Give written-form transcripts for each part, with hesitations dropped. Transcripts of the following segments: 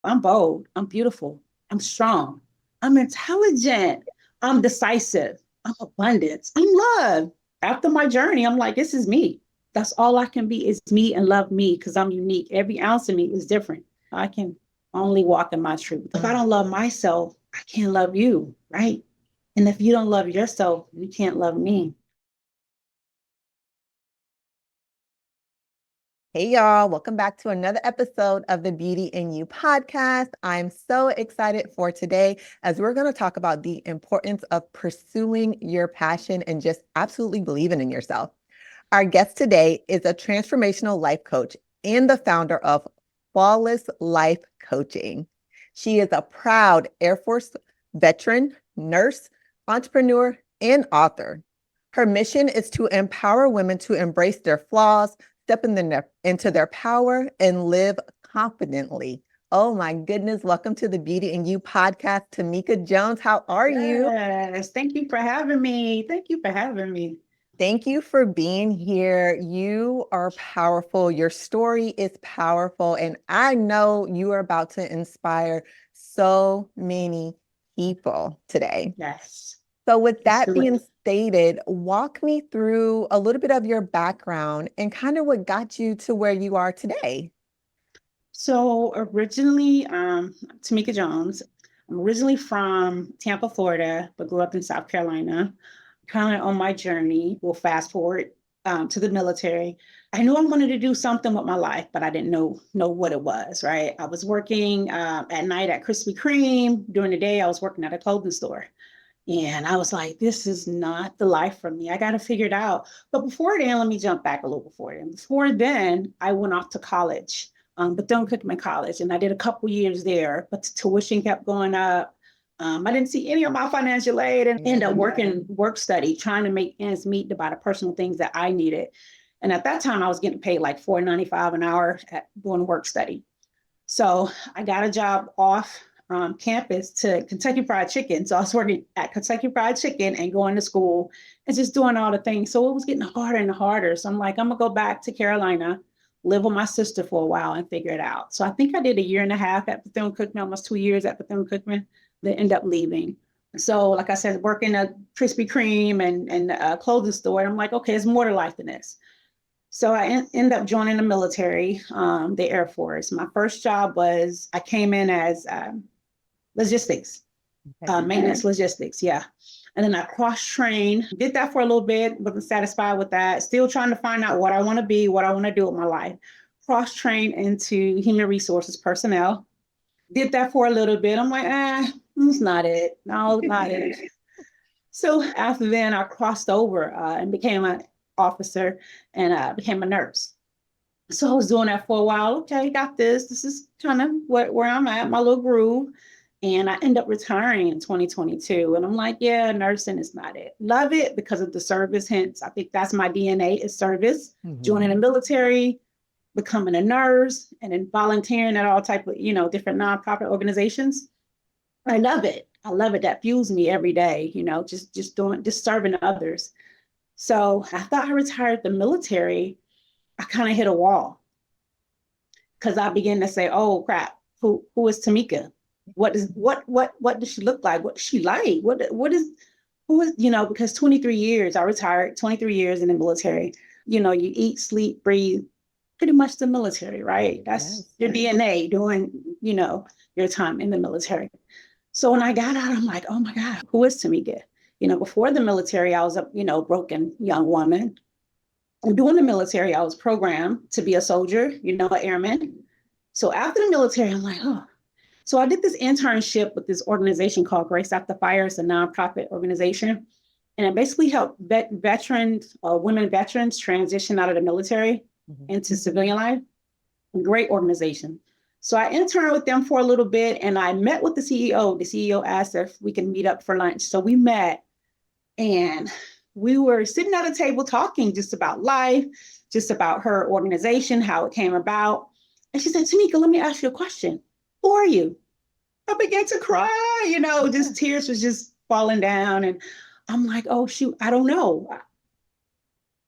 I'm bold. I'm beautiful. I'm strong. I'm intelligent. I'm decisive. I'm abundance. I'm love. After my journey, I'm like, this is me. That's all I can be is me and love me because I'm unique. Every ounce of me is different. I can only walk in my truth. If I don't love myself, I can't love you, right? And if you don't love yourself, you can't love me. Hey, y'all, welcome back to another episode of the Beauty in You podcast. I'm so excited for today as we're going to talk about the importance of pursuing your passion and just absolutely believing in yourself. Our guest today is a transformational life coach and the founder of Flawless Life Coaching. She is a proud Air Force veteran, nurse, entrepreneur, and author. Her mission is to empower women to embrace their flaws, step into their power, and live confidently. Oh my goodness. Welcome to the Beauty in You podcast. Tomeka Jones, how are you? Yes. Thank you for having me. Thank you for having me. Thank you for being here. You are powerful. Your story is powerful. And I know you are about to inspire so many people today. Yes. So, with Let's that do it. being stated, walk me through a little bit of your background and kind of what got you to where you are today. So originally, Tomeka Jones. I'm originally from Tampa, Florida, but grew up in South Carolina. Kind of on my journey. We'll fast forward to the military. I knew I wanted to do something with my life, but I didn't know what it was. Right? I was working at night at Krispy Kreme. During the day, I was working at a clothing store. And I was like, this is not the life for me. I got to figure it out. But before then, let me jump back a little before then. Before then, I went off to college, but don't cook my college. And I did a couple years there, but the tuition kept going up. I didn't see any of my financial aid and ended up working work study, trying to make ends meet to buy the personal things that I needed. And at that time, I was getting paid like $4.95 an hour at doing work study. So I got a job off campus to Kentucky Fried Chicken. So I was working at Kentucky Fried Chicken and going to school and just doing all the things. So it was getting harder and harder. So I'm like, I'm gonna go back to Carolina, live with my sister for a while and figure it out. So I think I did a year and a half at Bethune Cookman, almost 2 years at Bethune Cookman, then end up leaving. So, like I said, working at Krispy Kreme and a clothing store, I'm like, okay, it's more to life than this. So I ended up joining the military, the Air Force. My first job was I came in as logistics, Okay. maintenance logistics, yeah. And then I cross trained, did that for a little bit, wasn't satisfied with that. Still trying to find out what I want to be, what I want to do with my life. Cross trained into human resources personnel. Did that for a little bit. I'm like, it's not it. No, not it. So after then, I crossed over and became an officer and became a nurse. So I was doing that for a while. Okay, got this. This is kind of where I'm at, my little groove. And I end up retiring in 2022. And I'm like, yeah, nursing is not it. Love it because of the service. Hence, I think that's my DNA is service. Joining the Mhm. military, becoming a nurse, and then volunteering at all type of, different nonprofit organizations. I love it. I love it. That fuels me every day, just serving others. So after I retired the military, I kind of hit a wall because I began to say, "Oh crap, who is Tomeka? What does she look like? What does she like? What is who is because 23 years I retired, 23 years in the military. You eat, sleep, breathe, pretty much the military, right? That's Yes. your DNA doing your time in the military. So when I got out, I'm like, oh my God, who is Tamika? Before the military, I was a broken young woman. And during the military, I was programmed to be a soldier, an airman. So after the military, I'm like, oh. So I did this internship with this organization called Grace After Fire. It's a nonprofit organization. And it basically helped veterans, women veterans transition out of the military Mhm. into civilian life. Great organization. So I interned with them for a little bit and I met with the CEO. The CEO asked if we can meet up for lunch. So we met and we were sitting at a table talking just about life, just about her organization, how it came about. And she said, Tamika, let me ask you a question. Who are you? I began to cry, just tears was just falling down. And I'm like, oh, shoot, I don't know.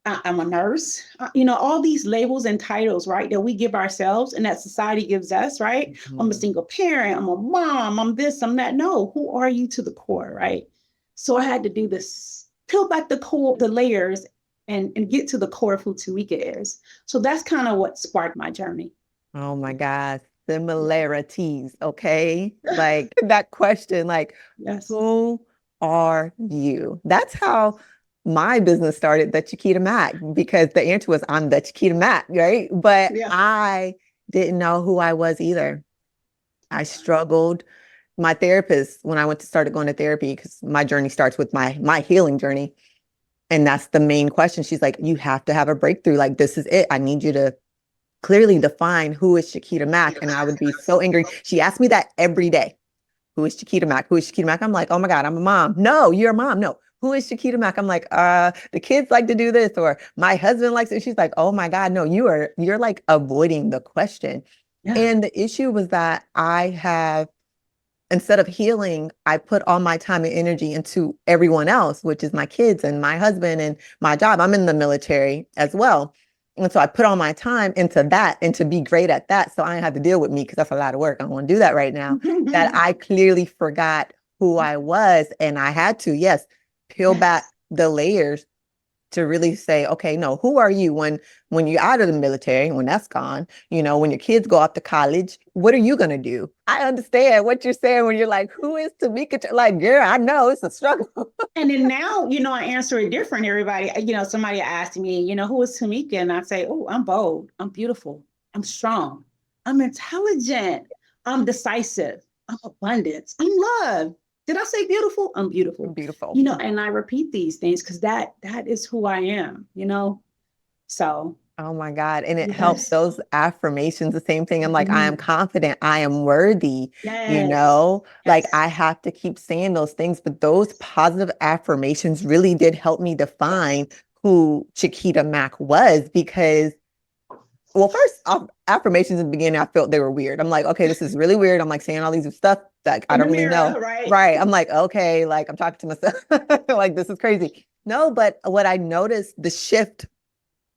I'm a nurse, all these labels and titles, right, that we give ourselves and that society gives us, right? I'm a Mhm. single parent, I'm a mom, I'm this, I'm that. No, who are you to the core, right? So I had to do this, peel back the layers and get to the core of who Tomeka is. So that's kind of what sparked my journey. Oh my God, similarities, okay? Like that question, like, Yes. who are you? That's how my business started, the Chiquita Mack, because the answer was I'm the Chiquita Mack, right? But Yeah. I didn't know who I was either. I struggled. My therapist, when I went to started going to therapy, because my journey starts with my healing journey. And that's the main question. She's like, you have to have a breakthrough. Like, this is it. I need you to clearly define who is Chiquita Mack. And I would be so angry. She asked me that every day. Who is Chiquita Mack? Who is Chiquita Mack? I'm like, oh my God, I'm a mom. No, you're a mom. No. Who is Chiquita Mack? I'm like, the kids like to do this, or my husband likes it. She's like, oh my God, no, you're like avoiding the question. Yeah. And the issue was that I have, instead of healing, I put all my time and energy into everyone else, which is my kids and my husband and my job. I'm in the military as well. And so I put all my time into that and to be great at that. So I didn't have to deal with me because that's a lot of work. I don't want to do that right now. That I clearly forgot who I was. And I had to, yes, peel back Yes. the layers to really say, okay, no, who are you when you're out of the military, when that's gone, when your kids go off to college, what are you going to do? I understand what you're saying when you're like, who is Tomeka? Like, girl, I know it's a struggle. And then now, I answer it different, everybody. Somebody asked me, who is Tamika? And I say, oh, I'm bold. I'm beautiful. I'm strong. I'm intelligent. I'm decisive. I'm abundance. I'm love. Did I say beautiful? I'm beautiful. Beautiful. And I repeat these things because that is who I am. So Oh my God. And it helps yes. those affirmations, the same thing. I'm like, I am Mhm. confident, I am worthy, Yes. like Yes. I have to keep saying those things. But those positive affirmations really did help me Yes. define who Chiquita Mack was because, well, first affirmations in the beginning, I felt they were weird. I'm like, okay, this is really weird. I'm like saying all these stuff that I In the don't really know. mirror, right? Right. I'm like, okay, like I'm talking to myself. Like, this is crazy. No, but what I noticed, the shift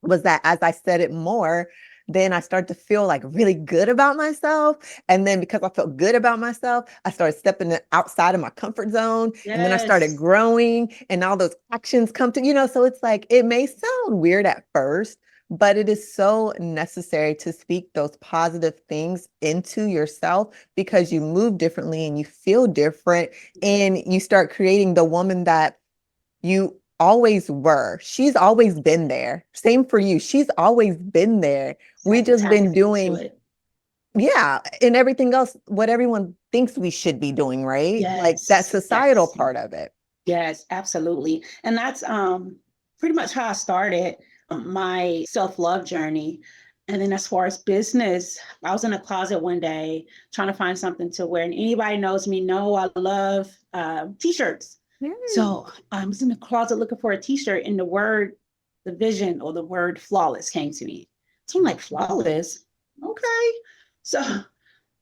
was that as I said it more, then I started to feel like really good about myself. And then because I felt good about myself, I started stepping outside of my comfort zone. And then I started Yes. growing and all those actions come to. So it's like, it may sound weird at first, but it is so necessary to speak those positive things into yourself because you move differently and you feel different and you start creating the woman that you always were. She's always been there. Same for you. She's always been there. We Had to just tap been into doing, it. yeah, and everything else, what everyone thinks we should be doing, right? Like that Yes. societal Yes. part of it. Yes, absolutely. And that's pretty much how I started my self-love journey. And then as far as business, I was in a closet one day trying to find something to wear. And anybody knows me know I love t-shirts. Yay. So I was in the closet looking for a t-shirt and the vision or the word flawless came to me. So I'm like, flawless? Okay. So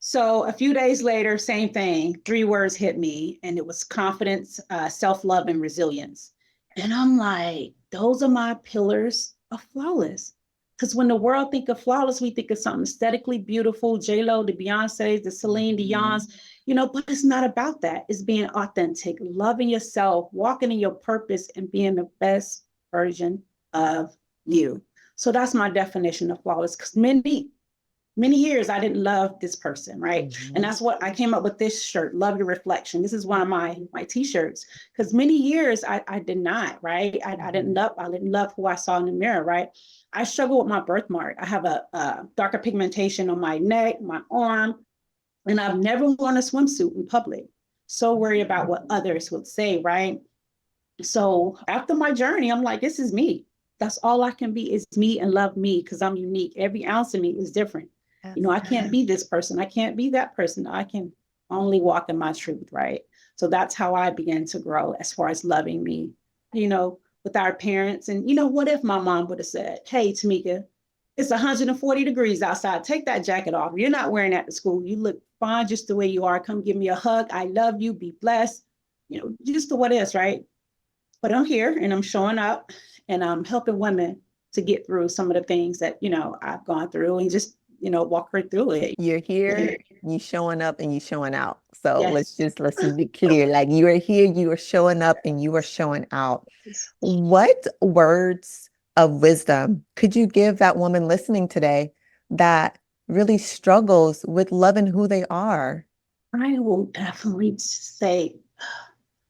so a few days later, same thing. Three words hit me, and it was confidence, self-love, and resilience. And I'm like, those are my pillars of flawless. Because when the world think of flawless, we think of something aesthetically beautiful, J Lo, the Beyonces, the Celine Dion's, but it's not about that. It's being authentic, loving yourself, walking in your purpose, and being the best version of you. So that's my definition of flawless. Because many years I didn't love this person, right? And Mhm. that's what I came up with this shirt, Love Your Reflection. This is one of my t-shirts. Because many years I did not, right? I didn't love who I saw in the mirror, right? I struggle with my birthmark. I have a darker pigmentation on my neck, my arm, and I've never worn a swimsuit in public. So worried about what others would say, right? So after my journey, I'm like, this is me. That's all I can be is me and love me because I'm unique. Every ounce of me is different. Yes. I can't be this person. I can't be that person. I can only walk in my truth, right? So that's how I began to grow as far as loving me, with our parents. And, what if my mom would have said, hey, Tomeka, it's 140 degrees outside. Take that jacket off. You're not wearing that to school. You look fine just the way you are. Come give me a hug. I love you. Be blessed. Just the what is, right? but I'm here and I'm showing up and I'm helping women to get through some of the things that, I've gone through and just, walk her through it. You're here, you showing up and you showing out. So let's Yes. just be clear. Like you are here, you are showing up and you are showing out. What words of wisdom could you give that woman listening today that really struggles with loving who they are? I will definitely say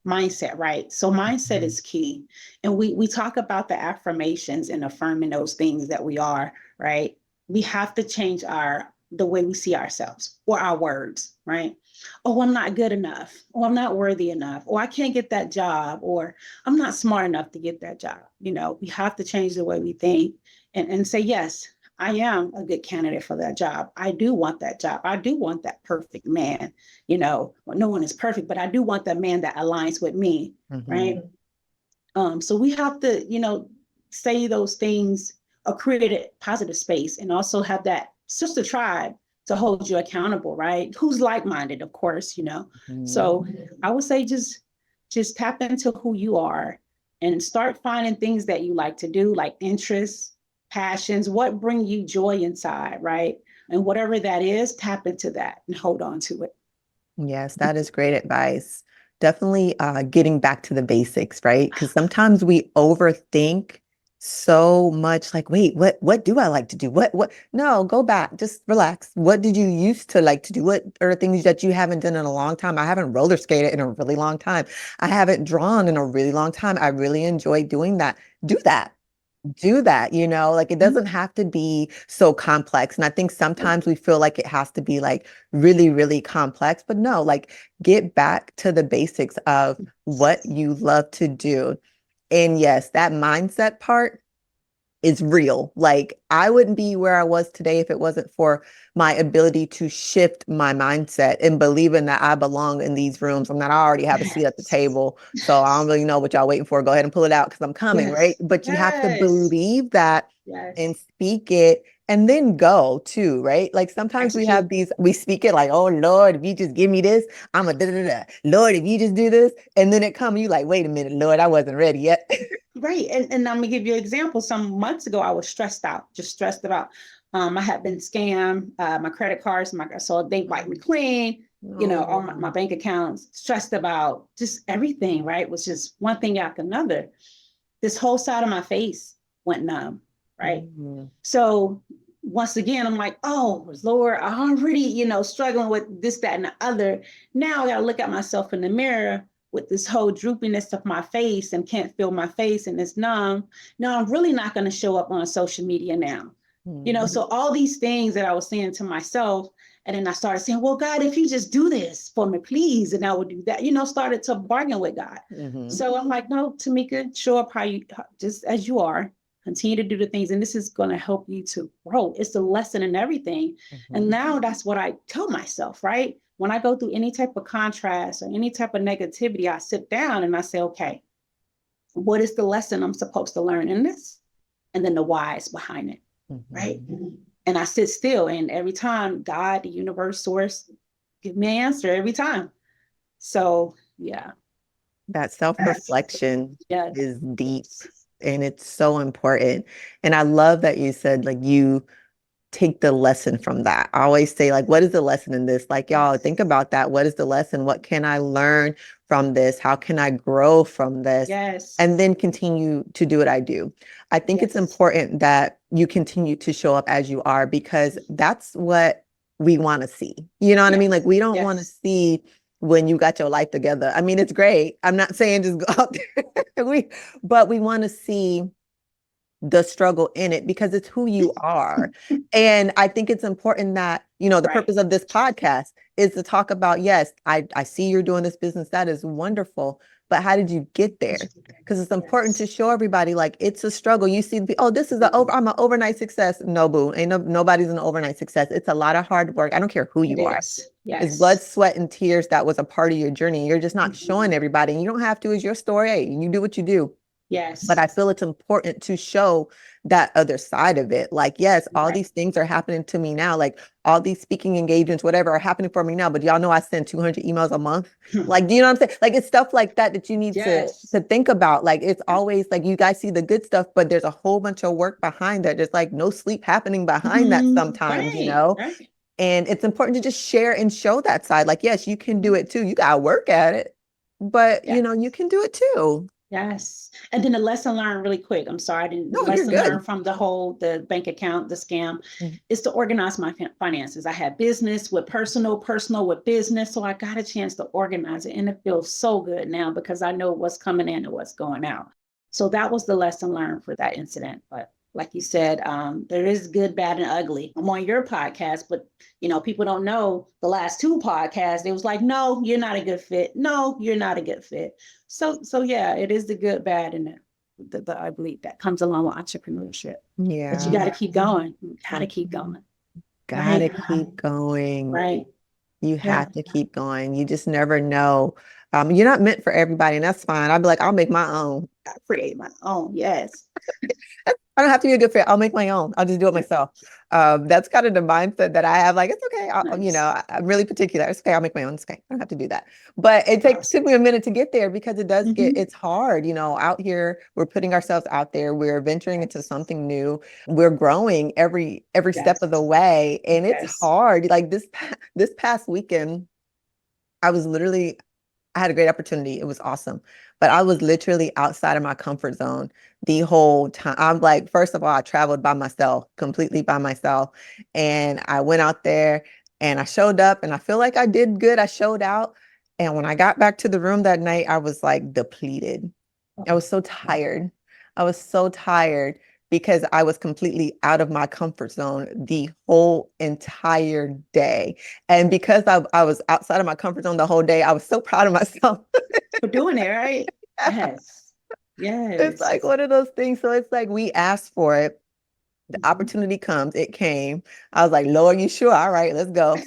mindset, right? So mindset is key. And we talk about the affirmations and affirming those things that we are, right? We have to change the way we see ourselves or our words, right? Oh, I'm not good enough, or I'm not worthy enough, or I can't get that job, or I'm not smart enough to get that job. We have to change the way we think and say, yes, I am a good candidate for that job. I do want that job. I do want that perfect man. Well, no one is perfect, but I do want that man that aligns with me, right? So we have to, say those things or create a positive space and also have that sister tribe to hold you accountable, right? Who's like-minded, of course. So I would say just tap into who you are and start finding things that you like to do, like interests, passions, what bring you joy inside, right? And whatever that is, tap into that and hold on to it. Yes, that is great advice. Definitely getting back to the basics, right? Because sometimes we overthink so much like, wait, what do I like to do? What? No, go back, just relax. What did you used to like to do? What are things that you haven't done in a long time? I haven't roller skated in a really long time. I haven't drawn in a really long time. I really enjoy doing that. Do that. Do that, like it doesn't have to be so complex. And I think sometimes we feel like it has to be like really, really complex, but no, like get back to the basics of what you love to do. And yes, that mindset part is real. Like I wouldn't be where I was today if it wasn't for my ability to shift my mindset and believing that I belong in these rooms and that I already have a seat at the Yes. table. So I don't really know what y'all waiting for. Go ahead and pull it out because I'm coming, right? Yes. But you have to Yes. believe that and Yes. speak it and then go too, right? Like sometimes Execute. we speak it like, oh Lord, if you just give me this, I'm a da da da. Lord, if you just do this, and then it comes, you like, wait a minute, Lord, I wasn't ready yet. Right. And I'm gonna give you an example. Some months ago, I was stressed out, just stressed about I had been scammed, my credit cards, so they wiped me clean, all my Oh. bank accounts, stressed about just everything, right? It was just one thing after another. This whole side of my face went numb, right? Mhm. So once again, I'm like, oh Lord, I'm already, struggling with this, that, and the other. Now I gotta look at myself in the mirror with this whole droopiness of my face and can't feel my face and it's numb. No, I'm really not going to show up on social media now. So all these things that I was saying to myself, and then I started saying, well, God, if you just do this for me, please, and I would do that, started to bargain with God. Mhm. So I'm like, no, Tomeka, show up just as you are, continue to do the things, and this is going to help you to grow. It's a lesson in everything. And Mhm. now that's what I tell myself, right? When I go through any type of contrast or any type of negativity, I sit down and I say, okay, what is the lesson I'm supposed to learn in this? And then the whys behind it, right? Mhm. And I sit still, and every time God, the universe, source, give me an answer every time. So yeah. That self-reflection Yes. is deep and it's so important. And I love that you said like you take the lesson from that. I always say, like, what is the lesson in this? Like, y'all think about that. What is the lesson? What can I learn from this? How can I grow from this? Yes. And then continue to do what I do. I think it's Yes. important that you continue to show up as you are because that's what we want to see. You know what I mean? Like, Yes. we don't want to Yes. see when you got your life together. I mean, it's great. I'm not saying just go out there. But we want to see the struggle in it because it's who you are. And I think it's important that, the Right. purpose of this podcast is to talk about, yes, I see you're doing this business. That is wonderful. But how did you get there? Because it's important to Yes. show everybody like it's a struggle. You see, oh, this is I'm an overnight success. No, boo. Nobody's an overnight success. It's a lot of hard work. I don't care who It you are. is. It's blood, Yes. sweat, and tears that was a part of your journey. You're just not showing everybody. And you don't have to, it's your story. Hey, you do what you do. Yes. But I feel it's important to show that other side of it. Like, yes, all Right. these things are happening to me now. Like all these speaking engagements, whatever are happening for me now. But y'all know I send 200 emails a month. Like, do you know what I'm saying? Like it's stuff like that that you need Yes. to think about. Like it's always like you guys see the good stuff, but there's a whole bunch of work behind that. There's like no sleep happening behind that sometimes, you Right. know? Right. And it's important to just share and show that side. Like, yes, you can do it too. You gotta work at it, but Yeah. you can do it too. Yes. And then the lesson learned really quick. I'm sorry, I didn't. The No, you're lesson good. learned from the bank account, the scam, Mhm. is to organize my finances. I had business with personal, personal with business. So I got a chance to organize it. And it feels so good now because I know what's coming in and what's going out. So that was the lesson learned for that incident. But like you said, there is good, bad, and ugly. I'm on your podcast, but people don't know the last two podcasts. It was like, no, you're not a good fit. No, you're not a good fit. So yeah, it is the good, bad, and the ugly that comes along with entrepreneurship. But you got Yeah. to keep going. You got to keep going. Gotta Right. keep going. Right. You Yeah. have to keep going. You just never know. You're not meant for everybody, and that's fine. I'd be like, I'll make my own. I create my own. Yes. I don't have to be a good fit. I'll make my own. I'll just do it myself. That's kind of the mindset that I have. Like, it's okay. Nice. I'm really particular. It's okay. I'll make my own. It's okay. I don't have to do that. But it took Awesome. me a minute to get there because it does Hmm. it's hard. Out here, we're putting ourselves out there. We're venturing into Yes. something new. We're growing every step of the Yes. way. And it's Yes. hard. Like this past weekend, I was literally I had a great opportunity. It was awesome. But I was literally outside of my comfort zone the whole time. I'm like, first of all, I traveled by myself, completely by myself. And I went out there and I showed up and I feel like I did good. I showed out. And when I got back to the room that night, I was like depleted. I was so tired. I was so tired because I was completely out of my comfort zone the whole entire day. And because I was outside of my comfort zone the whole day, I was so proud of myself. For doing it, right? Yes. It's like Yes. one of those things. So it's like we asked for it. The Mhm. opportunity comes, it came. I was like, Lord, you sure? All right, let's go.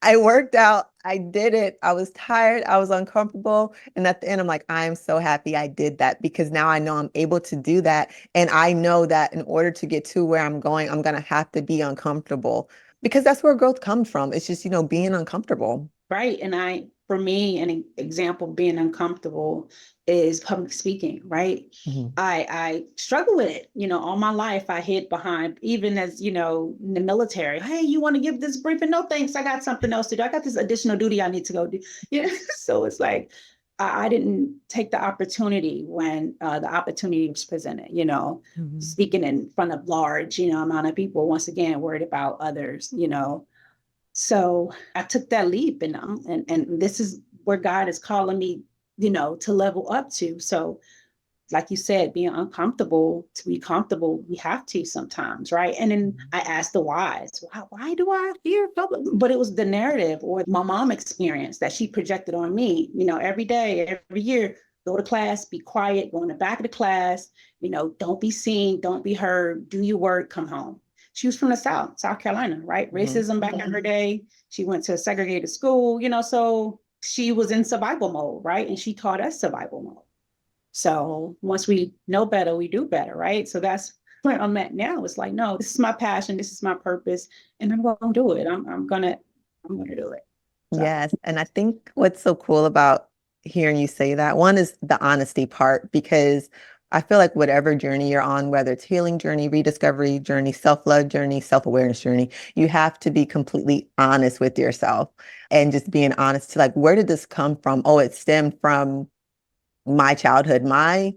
I worked out. I did it. I was tired. I was uncomfortable. And at the end, I'm like, I'm so happy I did that because now I know I'm able to do that. And I know that in order to get to where I'm going, I'm going to have to be uncomfortable because that's where growth comes from. It's just, being uncomfortable. Right. And for me, an example of being uncomfortable is public speaking, right? Mhm. I struggle with it. All my life I hid behind, even as, in the military. Hey, you want to give this briefing? No, thanks. I got something else to do. I got this additional duty I need to go do. So it's like I didn't take the opportunity when the opportunity was presented, Mhm. speaking in front of large, amount of people, once again, worried about others. So I took that leap, and this is where God is calling me, to level up to. So, like you said, being uncomfortable to be comfortable, we have to sometimes, right? And then I asked the whys, why do I fear public? But it was the narrative or my mom experience that she projected on me, every day, every year. Go to class, be quiet, go in the back of the class, don't be seen, don't be heard, do your work, come home. She was from the South Carolina, right? Mhm. Racism back in her day. She went to a segregated school, so she was in survival mode, right? And she taught us survival mode. So once we know better, we do better, right? So that's where I'm at now. It's like, no, this is my passion, this is my purpose, and I'm gonna do it. I'm gonna do it. So Yes. And I think what's so cool about hearing you say that, one is the honesty part, because I feel like whatever journey you're on, whether it's healing journey, rediscovery journey, self-love journey, self-awareness journey, you have to be completely honest with yourself and just being honest to like, where did this come from? Oh, it stemmed from my childhood, my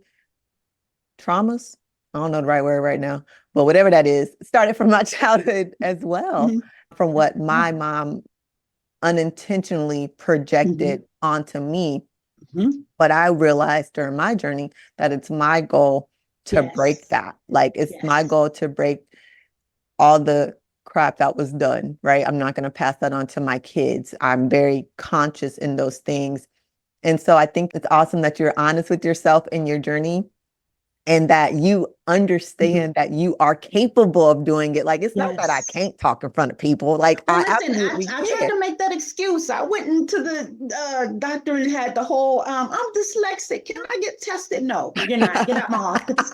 traumas. I don't know the right word right now, but whatever that is, started from my childhood as well, mhm, from what my mom unintentionally mhm, projected onto me. mhm. But I realized during my journey that it's my goal to break Yes, that. Like it's my yes, goal to break all the crap that was done, right? I'm not going to pass that on to my kids. I'm very conscious in those things. And so I think it's awesome that you're honest with yourself in your journey and that you Mhm. understand that you are capable of doing it. Like, it's not that I Yes. can't talk in front of people. Like, Well, I listen, absolutely I tried can. to make that excuse. I went into the doctor and had the whole, I'm dyslexic. Can I get tested? No, you're not. Get out my office.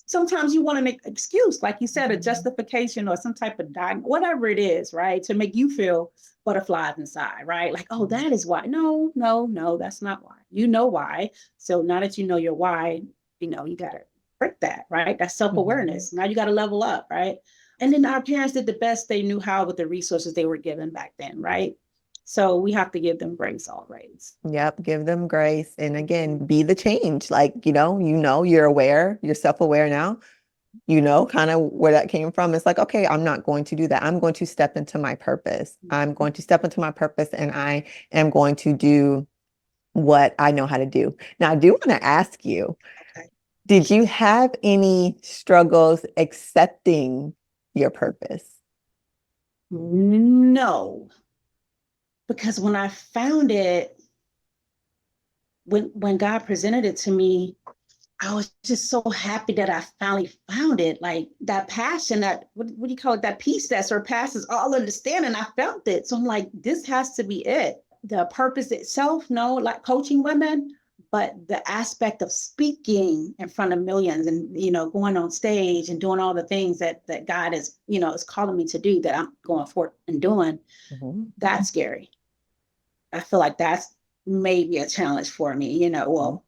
Sometimes you want to make an excuse, like you said, a justification or some type of whatever it is, right? To make you feel butterflies inside, right? Like, oh, that is why. No, no, no, that's not why. You know why. So now that you know your why, you got to break that, right? That's Mhm. self-awareness. Now you got to level up, right? And then our parents did the best they knew how with the resources they were given back then, right? So we have to give them grace always. Yep, give them grace. And again, be the change. Like, you're aware, you're self-aware now, kind of where that came from. It's like, okay, I'm not going to do that. I'm going to step into my purpose. I'm going to step into my purpose and I am going to do what I know how to do. Now, I do want to ask you, Okay. did you have any struggles accepting your purpose? No, because when I found it, when God presented it to me, I was just so happy that I finally found it. Like that passion, that what do you call it? That peace that surpasses all understanding. I felt it. So I'm like, this has to be it. The purpose itself, no, like coaching women, but the aspect of speaking in front of millions and going on stage and doing all the things that God is calling me to do, that I'm going forth and doing, Mhm. that's scary. I feel like that's maybe a challenge for me, Mhm.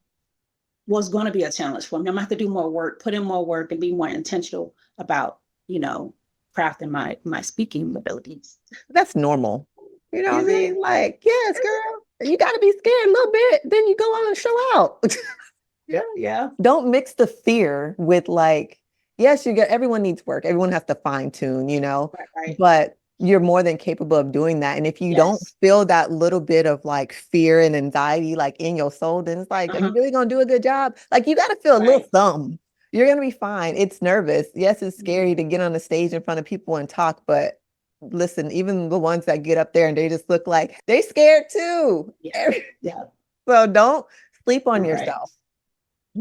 was going to be a challenge for me. I'm gonna have to do more work, put in more work, and be more intentional about, crafting my speaking abilities. That's normal. You know what I Is it? mean? Like, yes, girl, you got to be scared a little bit. Then you go on and show out. Yeah, yeah. Don't mix the fear with like, yes, everyone needs work. Everyone has to fine tune, Right, right. but you're more than capable of doing that. And if you don't Yes. feel that little bit of like fear and anxiety like in your soul, then it's like, are you Uh-huh. really gonna do a good job? Like, you got to feel a little Right. something. You're gonna be fine. It's nervous. Yes, it's Mhm. scary to get on the stage in front of people and talk, but listen, even the ones that get up there and they just look like they scared too. Yeah. Yeah. So don't sleep on Right. yourself.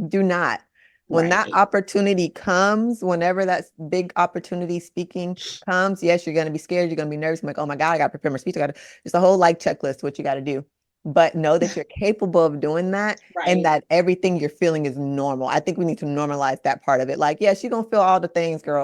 Do not. When that Right. opportunity comes, whenever that big opportunity speaking comes, yes, you're going to be scared. You're going to be nervous. I'm like, oh my God, I got to prepare my speech. I got to, just a whole like checklist, what you got to do. But know that you're capable of doing that and Right. that everything you're feeling is normal. I think we need to normalize that part of it. Like, yes, you're going to feel all the things, girl.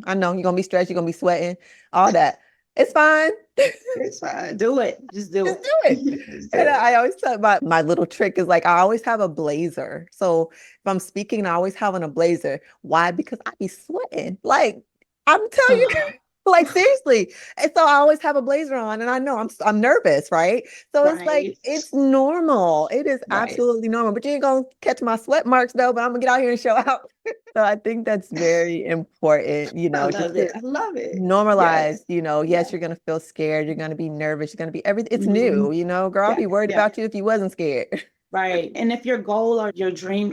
I know you're going to be stressed. You're going to be sweating, all that. It's fine. It's fine. Do it. Just do Just it. do it. Just And do it. I always talk about my little trick is like I always have a blazer. So if I'm speaking, I always have on a blazer. Why? Because I be sweating. Like, I'm telling you, Uh, like seriously. And so I always have a blazer on, and I know I'm nervous, right? So it's like right. it's normal. It is Right. absolutely normal. But you ain't gonna catch my sweat marks though. But I'm gonna get out here and show out. So I think that's very important. I Just love to it. I love it. normalize, Yes. yes, Yeah. you're gonna feel scared, you're gonna be nervous, you're gonna be everything. It's Mhm. new, girl. I'll Yeah. be worried Yeah. about you if you wasn't scared. Right. And if your goal or your dream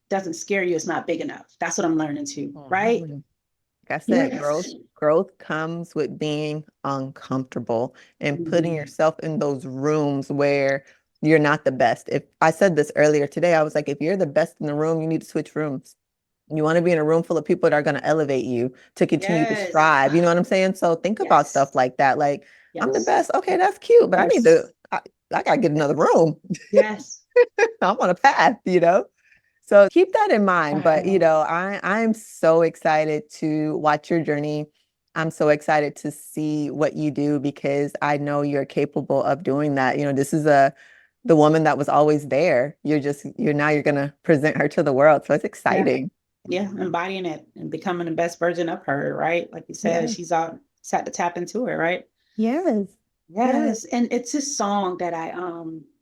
doesn't scare you, it's not big enough. That's what I'm learning too. Right. Mhm. Like I said, growth Yes. growth comes with being uncomfortable and putting Mhm. yourself in those rooms where you're not the best. If I said this earlier today, I was like, if you're the best in the room, you need to switch rooms. You want to be in a room full of people that are going to elevate you to continue to Yes. strive. You know what I'm saying? So think about Yes. stuff like that. Like, I'm the Yes. best. Okay, that's cute, but Yes. I got to get another room. Yes. I'm on a path. So keep that in mind. But Wow. I'm so excited to watch your journey. I'm so excited to see what you do because I know you're capable of doing that. This is the woman that was always there. You're gonna present her to the world. So it's Yeah. exciting. Yeah. Embodying it and becoming the best version of her. Right. Like you said, Yes. she's out, sat to tap into it. Right. Yes. Yes. Yes. And it's a song that I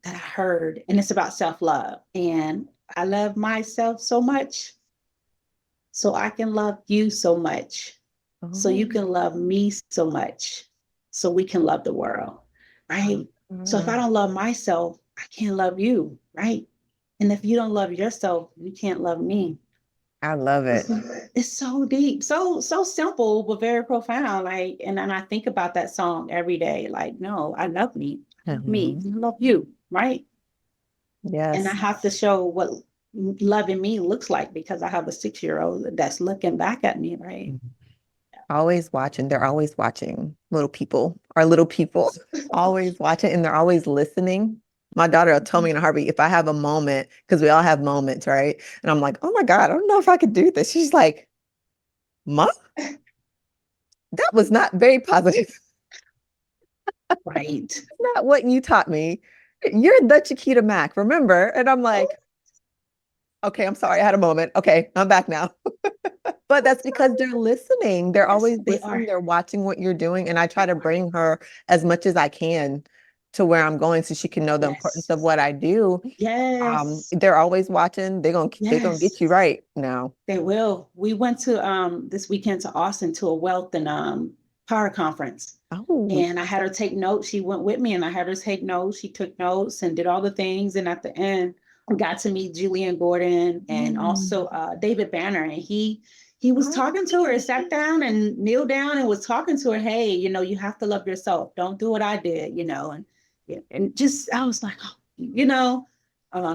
heard, and it's about self-love. And I love myself so much, so I can love you so much, so you Oh, can love me so much, so we can love the world, right? So if I mm, don't love myself, I can't love you, right? And if you don't love yourself, you can't love me. I love It's, it. it's so deep, so simple, but very profound. Like, and then I think about that song every day. Like, no, I love me, I Mhm. love you, right? And I Yes. have to show loving me looks like, because I have a 6-year-old that's looking back at me, right? Always watching. They're always watching. Little people are little people, always watching, and they're always listening. My daughter will tell me in a heartbeat if I have a moment, because we all have moments, right? And I'm like, oh my God, I don't know if I could do this. She's like, Mom, that was not very positive. Right. Not what you taught me. You're the Chiquita Mack, remember? And I'm like, okay, I'm sorry, I had a moment. Okay, I'm back now. But that's because they're listening. They're Yes, always they listening. are. They're watching what you're doing. And I try to bring her as much as I can to where I'm going so she can know the importance Yes. of what I do. Yes. They're always watching. They're gonna Yes. get you right now. They will. We went to this weekend to Austin to a wealth and power conference. Oh, And I had her take notes. She went with me and I had her take notes. She took notes and did all the things. And at the end, we got to meet Julian Gordon and also David Banner. And he was talking to her, sat down and kneeled down and was talking to her. Hey, you have to love yourself. Don't do what I did, and just I was like, oh,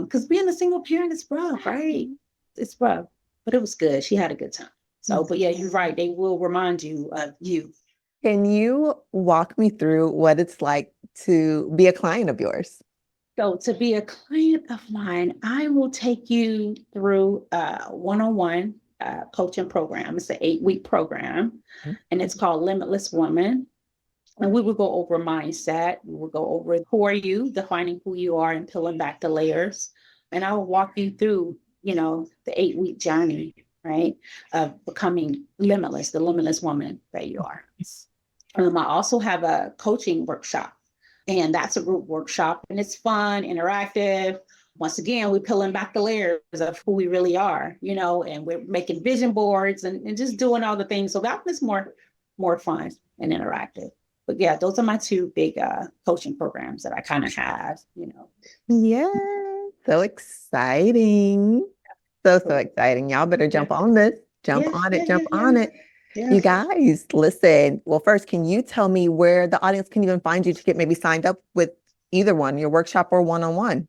because being a single parent is rough, right? It's rough, but it was good. She had a good time. So, but yeah, you're right. They will remind you of you. Can you walk me through what it's like to be a client of yours? So to be a client of mine, I will take you through a one-on-one coaching program. It's an 8-week program, and it's called Limitless Woman. And we will go over mindset. We will go over who are you, defining who you are, and peeling back the layers. And I will walk you through, the 8-week journey, right, of becoming limitless, the limitless woman that you are. I also have a coaching workshop, and that's a group workshop, and it's fun, interactive. Once again, we're peeling back the layers of who we really are, and we're making vision boards and just doing all the things. So that was more fun and interactive. But yeah, those are my two big coaching programs that I kind of have. Yeah, so exciting. So exciting. Y'all better jump on this. Jump Yeah, on yeah, it. Jump yeah, yeah, on it. yeah. You guys, listen. Well, first, can you tell me where the audience can even find you to get maybe signed up with either one, your workshop or one-on-one?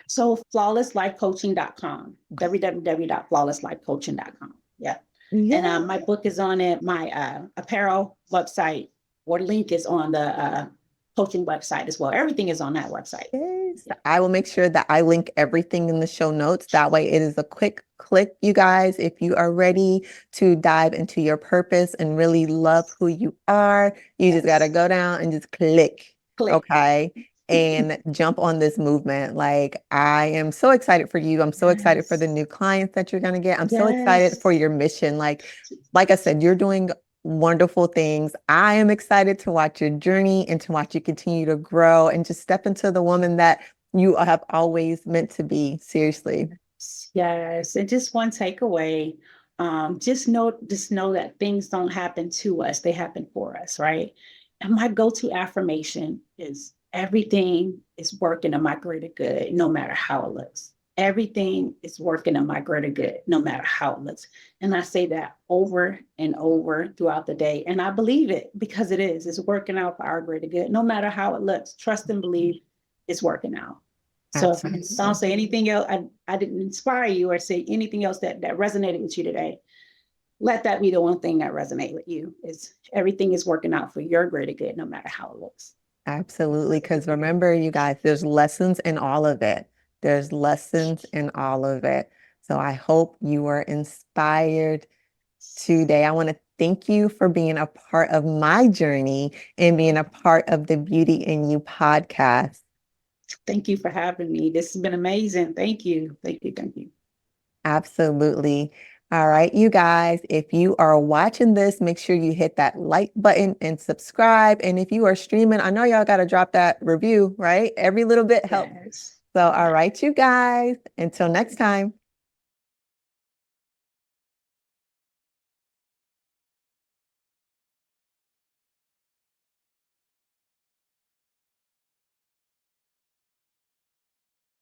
So flawlesslifecoaching.com, www.flawlesslifecoaching.com. Yeah. And Yeah. my book is on it. My apparel website or link is on the coaching website as well. Everything is on that website. Yes. I will make sure that I link everything in the show notes. That way it is a quick click, you guys. If you are ready to dive into your purpose and really love who you are, you just got to go down and just click. Click. Okay. And jump on this movement. Like, I am so excited for you. I'm so excited for the new clients that you're going to get. I'm so excited for your mission. Like I said, you're doing wonderful things. I am excited to watch your journey and to watch you continue to grow and just step into the woman that you have always meant to be. Seriously. Yes. And just one takeaway. Just know that things don't happen to us, they happen for us, right? And my go-to affirmation is everything is working in my greater good, no matter how it looks. Everything is working in my greater good, no matter how it looks. And I say that over and over throughout the day. And I believe it because it is. It's working out for our greater good, no matter how it looks. Trust and believe it's working out. So if I don't say anything else, I didn't inspire you or say anything else that resonated with you today, let that be the one thing that resonates with you is everything is working out for your greater good, no matter how it looks. Absolutely. Because remember, you guys, there's lessons in all of it. There's lessons in all of it. So I hope you were inspired today. I want to thank you for being a part of my journey and being a part of the Beauty in You podcast. Thank you for having me. This has been amazing. Thank you. Thank you. Thank you. Absolutely. All right, you guys, if you are watching this, make sure you hit that like button and subscribe. And if you are streaming, I know y'all got to drop that review, right? Every little bit helps. Yes. So, all right, you guys, until next time.